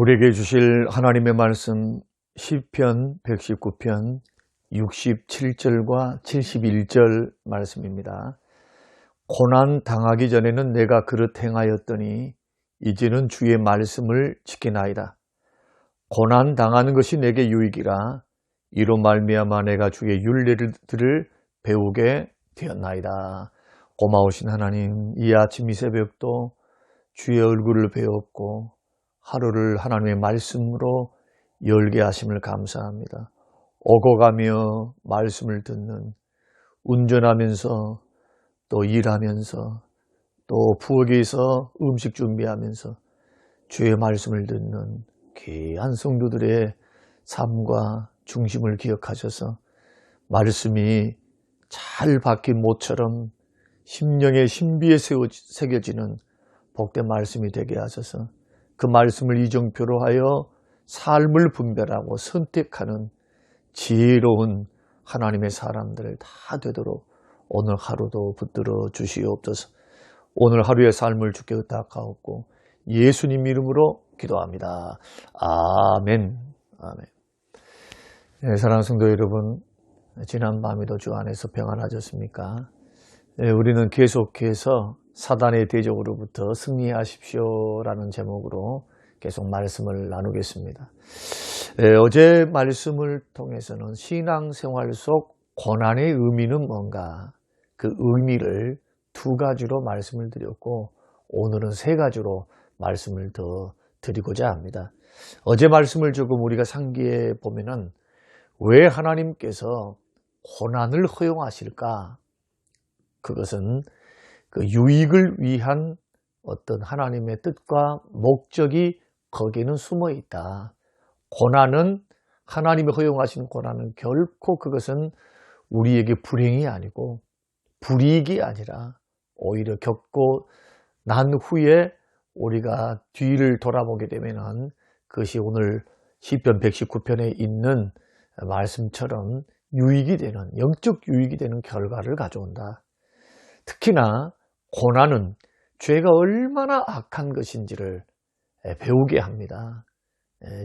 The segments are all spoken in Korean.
우리에게 주실 하나님의 말씀 시편 119편 67절과 71절 말씀입니다. 고난 당하기 전에는 내가 그릇 행하였더니 이제는 주의 말씀을 지키나이다. 고난 당하는 것이 내게 유익이라 이로 말미암아 내가 주의 율례들을 배우게 되었나이다. 고마우신 하나님, 이 아침 이 새벽도 주의 얼굴을 배웠고 하루를 하나님의 말씀으로 열게 하심을 감사합니다. 오고 가며 말씀을 듣는, 운전하면서 또 일하면서 또 부엌에서 음식 준비하면서 주의 말씀을 듣는 귀한 성도들의 삶과 중심을 기억하셔서 말씀이 잘 박힌 못처럼 심령의 신비에 새겨지는 복된 말씀이 되게 하셔서 그 말씀을 이정표로 하여 삶을 분별하고 선택하는 지혜로운 하나님의 사람들 다 되도록 오늘 하루도 붙들어 주시옵소서. 오늘 하루의 삶을 주께 의탁하옵고 예수님 이름으로 기도합니다. 아멘. 아멘. 네, 사랑하는 성도 여러분, 지난 밤에도 주 안에서 평안하셨습니까? 네, 우리는 계속해서 사단의 대적으로부터 승리하십시오라는 제목으로 계속 말씀을 나누겠습니다. 어제 말씀을 통해서는 신앙생활 속 고난의 의미는 뭔가, 그 의미를 두 가지로 말씀을 드렸고 오늘은 세 가지로 말씀을 더 드리고자 합니다. 어제 말씀을 조금 우리가 상기해 보면은 왜 하나님께서 고난을 허용하실까? 그것은 그 유익을 위한 어떤 하나님의 뜻과 목적이 거기에는 숨어 있다. 고난은, 하나님이 허용하신 고난은 결코 그것은 우리에게 불행이 아니고 불이익이 아니라 오히려 겪고 난 후에 우리가 뒤를 돌아보게 되면은 그것이 오늘 시편 119편에 있는 말씀처럼 유익이 되는, 영적 유익이 되는 결과를 가져온다. 특히나 고난은 죄가 얼마나 악한 것인지를 배우게 합니다.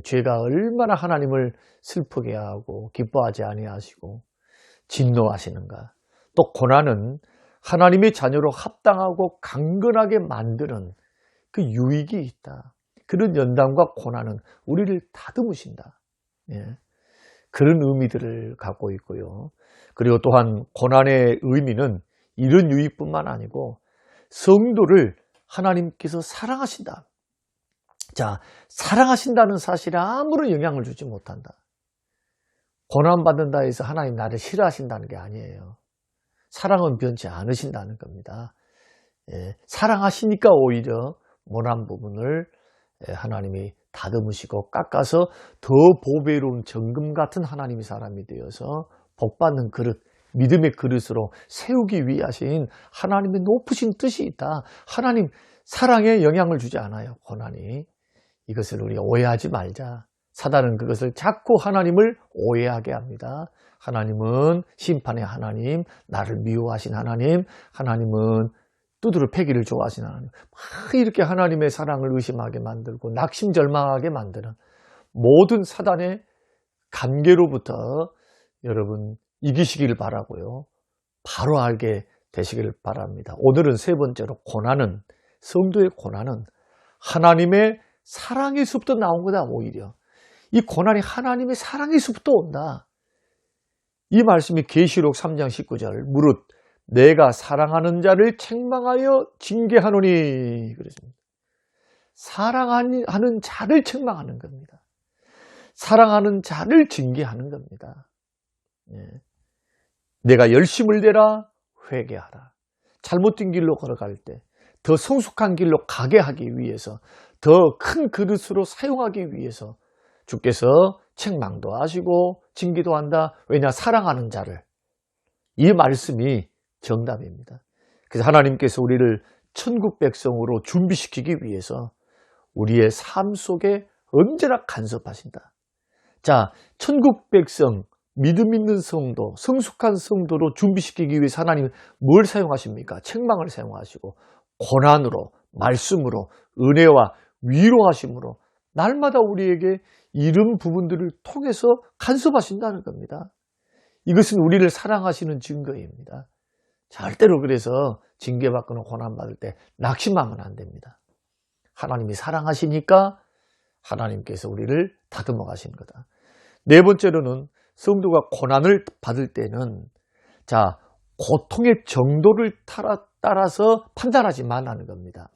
죄가 얼마나 하나님을 슬프게 하고 기뻐하지 아니하시고 진노하시는가. 또 고난은 하나님의 자녀로 합당하고 강건하게 만드는 그 유익이 있다. 그런 연단과 고난은 우리를 다듬으신다. 그런 의미들을 갖고 있고요. 그리고 또한 고난의 의미는 이런 유익뿐만 아니고 성도를 하나님께서 사랑하신다. 자, 사랑하신다는 사실에 아무런 영향을 주지 못한다. 고난받는다 해서 하나님 나를 싫어하신다는 게 아니에요. 사랑은 변치 않으신다는 겁니다. 사랑하시니까 오히려 모난 부분을 하나님이 다듬으시고 깎아서 더 보배로운 정금 같은 하나님의 사람이 되어서 복받는 그릇, 믿음의 그릇으로 세우기 위하신 하나님의 높으신 뜻이 있다. 하나님 사랑에 영향을 주지 않아요, 고난이. 이것을 우리가 오해하지 말자. 사단은 그것을 자꾸 하나님을 오해하게 합니다. 하나님은 심판의 하나님, 나를 미워하신 하나님, 하나님은 두드러 패기를 좋아하신 하나님. 막 이렇게 하나님의 사랑을 의심하게 만들고 낙심절망하게 만드는 모든 사단의 관계로부터 여러분 이기시기를 바라고요. 바로 알게 되시기를 바랍니다. 오늘은 세 번째로 고난은, 성도의 고난은 하나님의 사랑에서부터 나온 거다. 오히려 이 고난이 하나님의 사랑에서부터 온다. 이 말씀이 계시록 3장 19절 무릇 내가 사랑하는 자를 책망하여 징계하노니 그랬습니다. 사랑하는 자를 책망하는 겁니다. 사랑하는 자를 징계하는 겁니다. 내가 열심을 내라 회개하라. 잘못된 길로 걸어갈 때 더 성숙한 길로 가게 하기 위해서, 더 큰 그릇으로 사용하기 위해서 주께서 책망도 하시고 징계도 한다. 왜냐? 사랑하는 자를. 이 말씀이 정답입니다. 그래서 하나님께서 우리를 천국 백성으로 준비시키기 위해서 우리의 삶 속에 언제나 간섭하신다. 자, 천국 백성, 믿음 있는 성도, 성숙한 성도로 준비시키기 위해서 하나님은 뭘 사용하십니까? 책망을 사용하시고 고난으로, 말씀으로, 은혜와 위로하심으로 날마다 우리에게 이런 부분들을 통해서 간섭하신다는 겁니다. 이것은 우리를 사랑하시는 증거입니다. 절대로 그래서 징계받거나 고난받을 때 낙심하면 안 됩니다. 하나님이 사랑하시니까 하나님께서 우리를 다듬어 가시는 거다. 네 번째로는 성도가 고난을 받을 때는 고통의 정도를 따라서 판단하지 말라는 겁니다.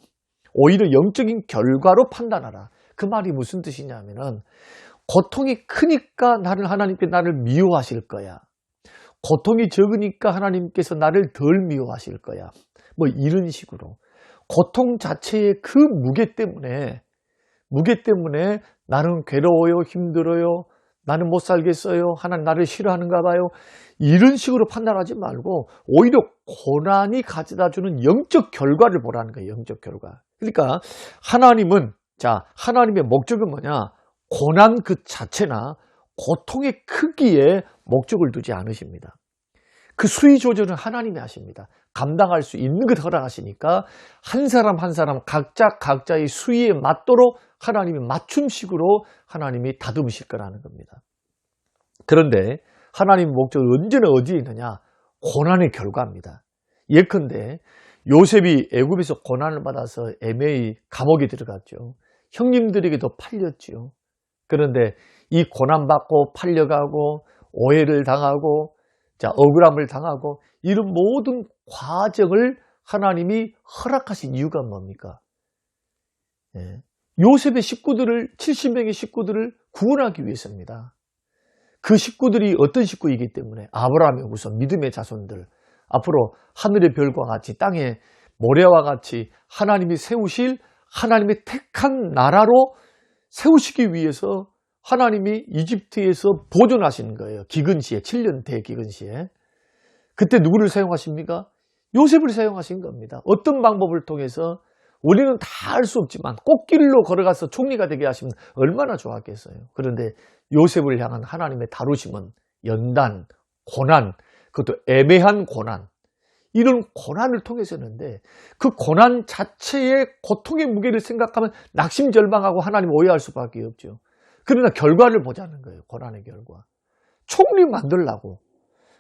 오히려 영적인 결과로 판단하라. 그 말이 무슨 뜻이냐면은 고통이 크니까 하나님께 나를 미워하실 거야. 고통이 적으니까 하나님께서 나를 덜 미워하실 거야. 뭐 이런 식으로 고통 자체의 그 무게 때문에 나는 괴로워요, 힘들어요, 나는 못 살겠어요, 하나님 나를 싫어하는가 봐요, 이런 식으로 판단하지 말고 오히려 고난이 가져다주는 영적 결과를 보라는 거예요. 영적 결과. 그러니까 하나님의 목적은 뭐냐? 고난 그 자체나 고통의 크기에 목적을 두지 않으십니다. 그 수위 조절은 하나님이 하십니다. 감당할 수 있는 것 허락하시니까 한 사람 한 사람 각자의 수위에 맞도록 하나님이 맞춤식으로 하나님이 다듬으실 거라는 겁니다. 그런데 하나님의 목적은 언제나 어디에 있느냐? 고난의 결과입니다. 예컨대 요셉이 애굽에서 고난을 받아서 애매히 감옥에 들어갔죠. 형님들에게도 팔렸죠. 그런데 이 고난받고 팔려가고 오해를 당하고 억울함을 당하고 이런 모든 과정을 하나님이 허락하신 이유가 뭡니까? 요셉의 70명의 식구들을 구원하기 위해서입니다. 그 식구들이 어떤 식구이기 때문에 아브라함의 후손, 믿음의 자손들, 앞으로 하늘의 별과 같이 땅의 모래와 같이 하나님이 세우실 하나님의 택한 나라로 세우시기 위해서 하나님이 이집트에서 보존하시는 거예요. 기근시에, 7년 대기근시에. 그때 누구를 사용하십니까? 요셉을 사용하신 겁니다. 어떤 방법을 통해서? 우리는 다 알 수 없지만 꽃길로 걸어가서 총리가 되게 하시면 얼마나 좋았겠어요. 그런데 요셉을 향한 하나님의 다루심은 연단, 고난, 그것도 애매한 고난, 이런 고난을 통해서였는데 그 고난 자체의 고통의 무게를 생각하면 낙심절망하고 하나님 오해할 수밖에 없죠. 그러나 결과를 보자는 거예요. 고난의 결과. 총리 만들려고.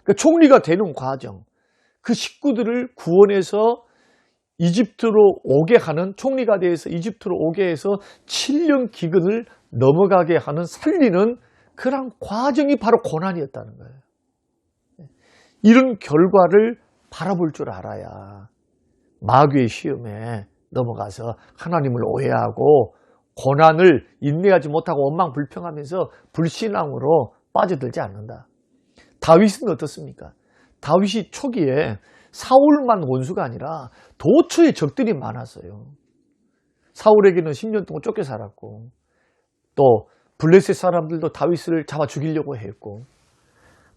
그러니까 총리가 되는 과정, 그 식구들을 구원해서 이집트로 오게 하는, 총리가 돼서 이집트로 오게 해서 7년 기근을 넘어가게 하는, 살리는 그런 과정이 바로 고난이었다는 거예요. 이런 결과를 바라볼 줄 알아야 마귀의 시험에 넘어가서 하나님을 오해하고 고난을 인내하지 못하고 원망불평하면서 불신앙으로 빠져들지 않는다. 다윗은 어떻습니까? 다윗이 초기에 사울만 원수가 아니라 도처에 적들이 많았어요. 사울에게는 10년 동안 쫓겨 살았고 또 블레셋 사람들도 다윗을 잡아 죽이려고 했고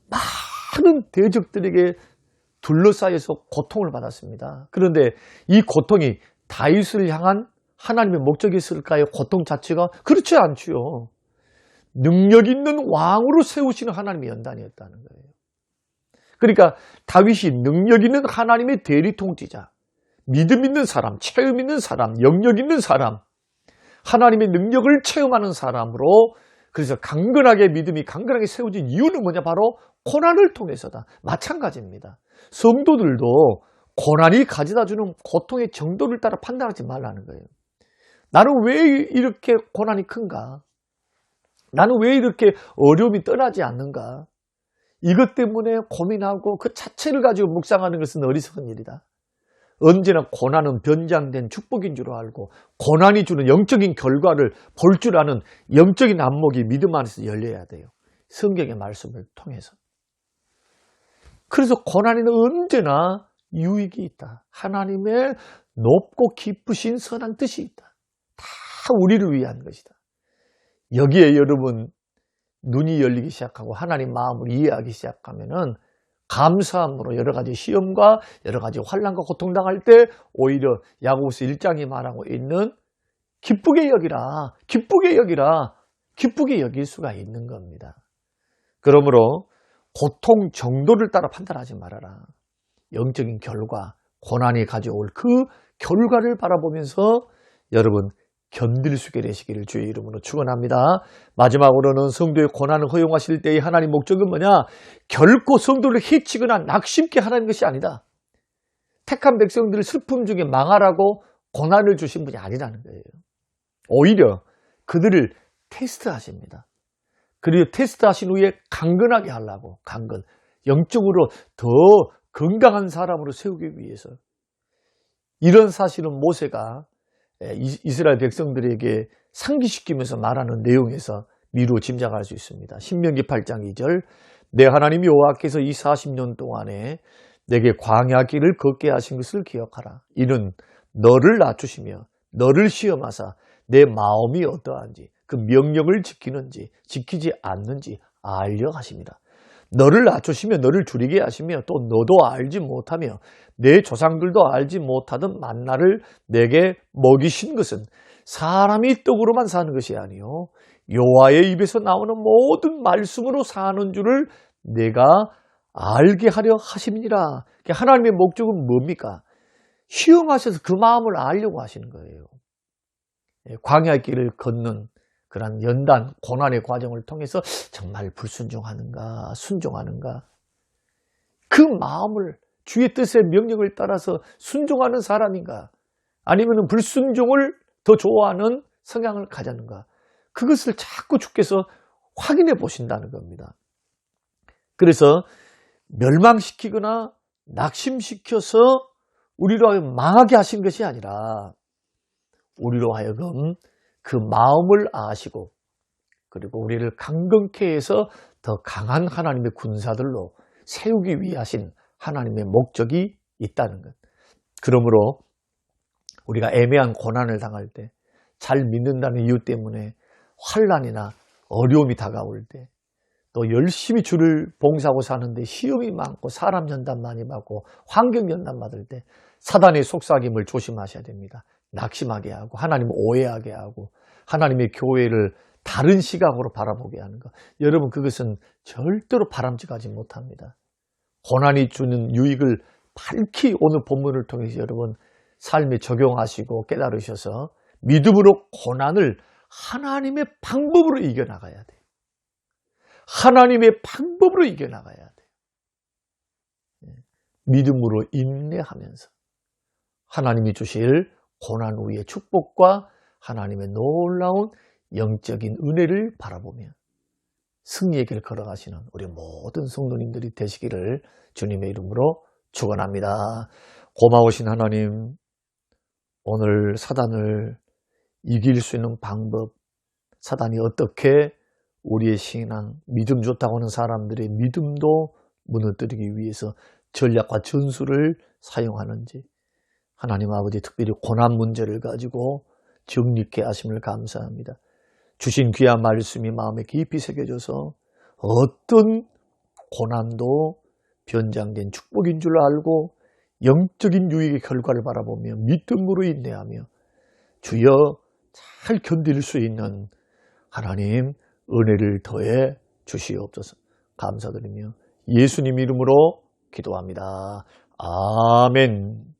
많은 대적들에게 둘러싸여서 고통을 받았습니다. 그런데 이 고통이 다윗을 향한 하나님의 목적이 있을까요? 고통 자체가? 그렇지 않지요. 능력 있는 왕으로 세우시는 하나님의 연단이었다는 거예요. 그러니까 다윗이 능력 있는 하나님의 대리 통치자, 믿음 있는 사람, 체험 있는 사람, 영역 있는 사람, 하나님의 능력을 체험하는 사람으로, 그래서 강건하게 믿음이 강건하게 세워진 이유는 뭐냐? 바로 고난을 통해서다. 마찬가지입니다. 성도들도 고난이 가져다주는 고통의 정도를 따라 판단하지 말라는 거예요. 나는 왜 이렇게 고난이 큰가? 나는 왜 이렇게 어려움이 떠나지 않는가? 이것 때문에 고민하고 그 자체를 가지고 묵상하는 것은 어리석은 일이다. 언제나 고난은 변장된 축복인 줄 알고 고난이 주는 영적인 결과를 볼 줄 아는 영적인 안목이 믿음 안에서 열려야 돼요. 성경의 말씀을 통해서. 그래서 고난에는 언제나 유익이 있다. 하나님의 높고 깊으신 선한 뜻이 있다. 다 우리를 위한 것이다. 여기에 여러분 눈이 열리기 시작하고 하나님 마음을 이해하기 시작하면은 감사함으로 여러 가지 시험과 여러 가지 환난과 고통당할 때 오히려 야고보서 1장이 말하고 있는 기쁘게 여기라, 기쁘게 여기라, 기쁘게 여길 수가 있는 겁니다. 그러므로 고통 정도를 따라 판단하지 말아라. 영적인 결과, 고난이 가져올 그 결과를 바라보면서 여러분 견딜 수 있게 되시기를 주의 이름으로 축원합니다. 마지막으로는 성도의 고난을 허용하실 때의 하나님 목적은 뭐냐? 결코 성도를 해치거나 낙심케 하라는 것이 아니다. 택한 백성들을 슬픔 중에 망하라고 고난을 주신 분이 아니라는 거예요. 오히려 그들을 테스트하십니다. 그리고 테스트하신 후에 강건하게 하려고, 영적으로 더 건강한 사람으로 세우기 위해서. 이런 사실은 모세가 이스라엘 백성들에게 상기시키면서 말하는 내용에서 미루어 짐작할 수 있습니다. 신명기 8장 2절, 내 하나님 여호와께서 이 40년 동안에 내게 광야 길을 걷게 하신 것을 기억하라. 이는 너를 낮추시며 너를 시험하사 내 마음이 어떠한지, 그 명령을 지키는지 지키지 않는지 알려 하십니다. 너를 낮추시며 너를 줄이게 하시며 또 너도 알지 못하며 내 조상들도 알지 못하던 만나를 내게 먹이신 것은 사람이 떡으로만 사는 것이 아니요 여호와의 입에서 나오는 모든 말씀으로 사는 줄을 내가 알게 하려 하심이니라. 하나님의 목적은 뭡니까? 시험하셔서 그 마음을 알려고 하시는 거예요. 광야의 길을 걷는 그런 연단, 고난의 과정을 통해서 정말 불순종하는가, 순종하는가, 그 마음을 주의 뜻의 명령을 따라서 순종하는 사람인가, 아니면 불순종을 더 좋아하는 성향을 가졌는가, 그것을 자꾸 주께서 확인해 보신다는 겁니다. 그래서 멸망시키거나 낙심시켜서 우리로 하여금 망하게 하신 것이 아니라 우리로 하여금 그 마음을 아시고 그리고 우리를 강건케 해서 더 강한 하나님의 군사들로 세우기 위하신 하나님의 목적이 있다는 것. 그러므로 우리가 애매한 고난을 당할 때, 잘 믿는다는 이유 때문에 환난이나 어려움이 다가올 때, 또 열심히 주를 봉사하고 사는데 시험이 많고 사람 연단 많이 받고 환경 연단 받을 때 사단의 속삭임을 조심하셔야 됩니다. 낙심하게 하고 하나님을 오해하게 하고 하나님의 교회를 다른 시각으로 바라보게 하는 것. 여러분, 그것은 절대로 바람직하지 못합니다. 고난이 주는 유익을 밝히 오늘 본문을 통해서 여러분 삶에 적용하시고 깨달으셔서 믿음으로 고난을 하나님의 방법으로 이겨나가야 돼요. 하나님의 방법으로 이겨나가야 돼요. 믿음으로 인내하면서 하나님이 주실 고난 후의 축복과 하나님의 놀라운 영적인 은혜를 바라보며 승리의 길 걸어가시는 우리 모든 성도님들이 되시기를 주님의 이름으로 축원합니다. 고마우신 하나님, 오늘 사단을 이길 수 있는 방법, 사단이 어떻게 우리의 신앙, 믿음 좋다고 하는 사람들의 믿음도 무너뜨리기 위해서 전략과 전술을 사용하는지, 하나님 아버지 특별히 고난 문제를 가지고 정립케 하심을 감사합니다. 주신 귀한 말씀이 마음에 깊이 새겨져서 어떤 고난도 변장된 축복인 줄 알고 영적인 유익의 결과를 바라보며 믿음으로 인내하며 주여 잘 견딜 수 있는 하나님 은혜를 더해 주시옵소서. 감사드리며 예수님 이름으로 기도합니다. 아멘.